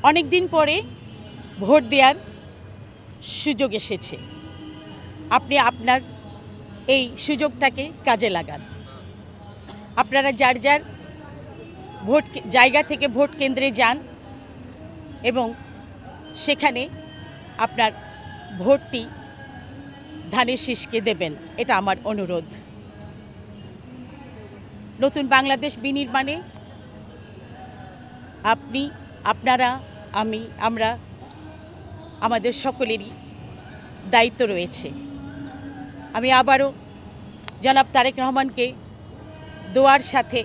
অনেক দিন পরে ভোট দেওয়ার সুযোগ এসেছে। আপনি আপনার এই সুযোগটাকে কাজে লাগান। আপনারা যার যার ভোট জায়গা থেকে ভোট কেন্দ্রে যান এবং সেখানে আপনার ভোটটি ধানের শীষকে দেবেন, এটা আমার অনুরোধ। নতুন বাংলাদেশ বিনির্মাণে আপনি, আপনারা, আমরা আমাদের সকলেরই দায়িত্ব রয়েছে। আমি আবারও জনাব তারেক রহমানকে দোয়ার সাথে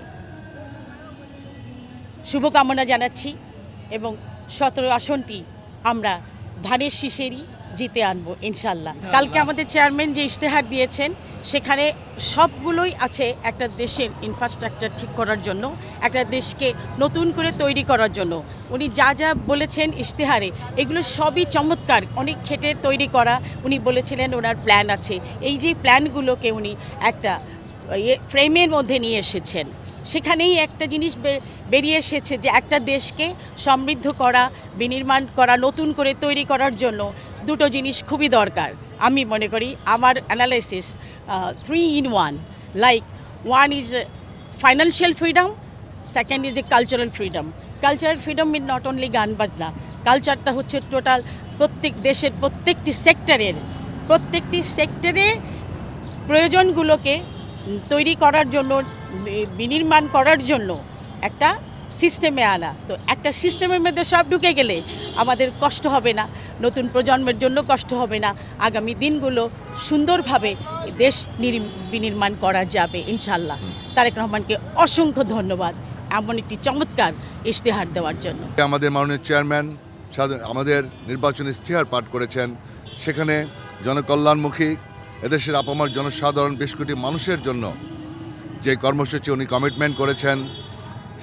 শুভকামনা জানাচ্ছি এবং 17 আসনটি আমরা ধানের শীষেরই জিতে আনবো ইনশাল্লাহ। কালকে আমাদের চেয়ারম্যান যে ইশতেহার দিয়েছেন সেখানে সবগুলোই আছে একটা দেশের ইনফ্রাস্ট্রাকচার ঠিক করার জন্য, একটা দেশকে নতুন করে তৈরি করার জন্য। উনি যা যা বলেছেন ইশতেহারে এগুলো সবই চমৎকার, অনেক খেটে তৈরি করা। উনি বলেছিলেন ওনার প্ল্যান আছে, এই যে প্ল্যানগুলোকে উনি একটা ফ্রেমের মধ্যে নিয়ে এসেছেন। সেখানেই একটা জিনিস বেরিয়ে এসেছে যে একটা দেশকে সমৃদ্ধ করা, বিনির্মাণ করা, নতুন করে তৈরি করার জন্য দুটো জিনিস খুবই দরকার। আমি মনে করি আমার analysis 3 in 1, like one is financial freedom, second is a cultural freedom. Cultural freedom mean not only গান বাজনা, কালচারটা হচ্ছে টোটাল প্রত্যেক দেশের প্রত্যেকটি সেক্টরে প্রয়োজনগুলোকে তৈরি করার জন্য, বিনির্মাণ করার জন্য একটা সিস্টেমে আনা। তো একটা সিস্টেমের মধ্যে সব ঢুকে গেলে আমাদের কষ্ট হবে না, নতুন প্রজন্মের জন্য কষ্ট হবে না, আগামী দিনগুলো সুন্দরভাবে দেশ বিনির্মাণ করা যাবে ইনশাল্লাহ। তারেক রহমানকে অসংখ্য ধন্যবাদ এমন একটি চমৎকার ইশতেহার দেওয়ার জন্য। আমাদের মাননীয় চেয়ারম্যান আমাদের নির্বাচনী ইশতেহার পাঠ করেছেন, সেখানে জনকল্যাণমুখী এদেশের আপামর জনসাধারণ 20 কোটি মানুষের জন্য যে কর্মসূচি উনি কমিটমেন্ট করেছেন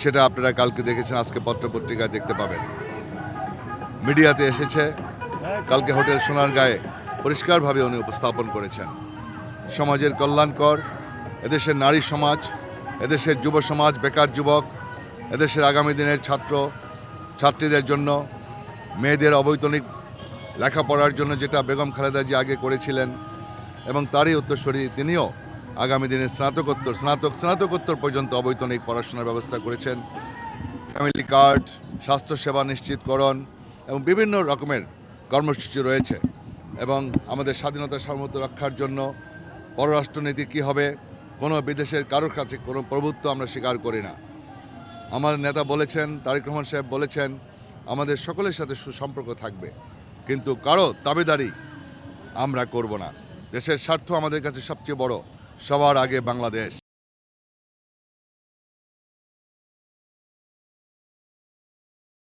সেটা আপনারা কালকে দেখেছেন, আজকে পত্রপত্রিকায় দেখতে পাবেন, মিডিয়াতে এসেছে। কালকে হোটেল সোনারগাঁয়ে পরিষ্কারভাবে উনি উপস্থাপন করেছেন। সমাজের কল্যাণকর এদেশের নারী সমাজ, এদেশের যুব সমাজ, বেকার যুবক, এদেশের আগামী দিনের ছাত্রীদের জন্য, মেয়েদের অবৈতনিক লেখাপড়ার জন্য যেটা বেগম খালেদা জি আগে করেছিলেন এবং তারই উত্তরসূরি তিনিও আগামী দিনে স্নাতকোত্তর পর্যন্ত অবৈতনিক পড়াশোনার ব্যবস্থা করেছেন। ফ্যামিলি কার্ড, স্বাস্থ্যসেবা নিশ্চিতকরণ এবং বিভিন্ন রকমের কর্মসূচি রয়েছে। এবং আমাদের স্বাধীনতা সার্বভৌমত্ব রক্ষার জন্য পররাষ্ট্রনীতি কী হবে, কোনো বিদেশের কারোর কাছে কোনো প্রভুত্ব আমরা স্বীকার করি না। আমাদের নেতা বলেছেন, তারেক রহমান সাহেব বলেছেন, আমাদের সকলের সাথে সুসম্পর্ক থাকবে, কিন্তু কারো দাবিদারি আমরা করব না। দেশের স্বার্থ আমাদের কাছে সবচেয়ে বড়, সবার আগে বাংলাদেশ।